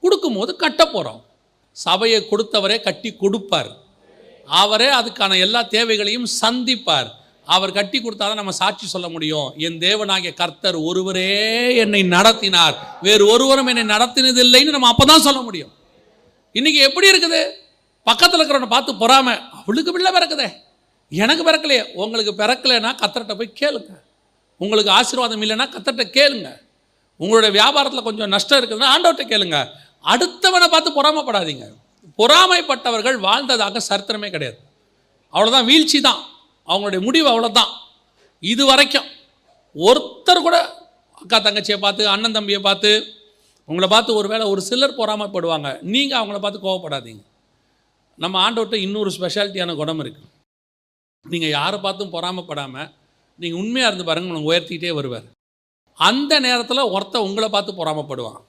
கொடுக்கும்போது கட்ட போகிறோம். சபையை கொடுத்தவரே கட்டி கொடுப்பார். அவரே அதுக்கான எல்லா தேவைகளையும் சந்திப்பார். அவர் கட்டி கொடுத்தாதான் நம்ம சாட்சி சொல்ல முடியும். என் தேவனாகிய கர்த்தர் ஒருவரே என்னை நடத்தினார், வேறு ஒருவரும் என்னை நடத்தினதில்லைன்னு நம்ம அப்போ தான் சொல்ல முடியும். இன்றைக்கி எப்படி இருக்குது? பக்கத்தில் இருக்கிறவனை பார்த்து பொறாமை, அவளுக்கு பிள்ளை பிறக்குதே, எனக்கு பிறக்கலையே. உங்களுக்கு பிறக்கலைன்னா கர்த்தர்கிட்ட போய் கேளுங்க. உங்களுக்கு ஆசீர்வாதம் இல்லைன்னா கர்த்தர்கிட்ட கேளுங்க. உங்களுடைய வியாபாரத்தில் கொஞ்சம் நஷ்டம் இருக்குதுன்னா ஆண்டவர்கிட்ட கேளுங்க. அடுத்தவனை பார்த்து பொறாமைப்படாதீங்க. பொறாமைப்பட்டவர்கள் வாழ்ந்ததாக சரித்திரமே கிடையாது. அவ்வளோதான், வீழ்ச்சி தான் அவங்களுடைய முடிவு, அவ்வளோதான். இது வரைக்கும் ஒருத்தர் கூட அக்கா தங்கச்சியை பார்த்து, அண்ணன் தம்பியை பார்த்து, உங்களை பார்த்து ஒருவேளை ஒரு சிலர் பொறாமைப்படுவாங்க. நீங்கள் அவங்கள பார்த்து கோவப்படாதீங்க. நம்ம ஆண்டவர்கிட்ட இன்னொரு ஸ்பெஷாலிட்டியான குணம் இருக்குது. நீங்கள் யாரை பார்த்தும் பொறாமைப்படாமல் நீங்கள் உண்மையாக இருந்து பாருங்கள், உங்களுக்கு உயர்த்திக்கிட்டே வருவார். அந்த நேரத்தில் ஒருத்தர் உங்களை பார்த்து பொறாமைப்படுவான்.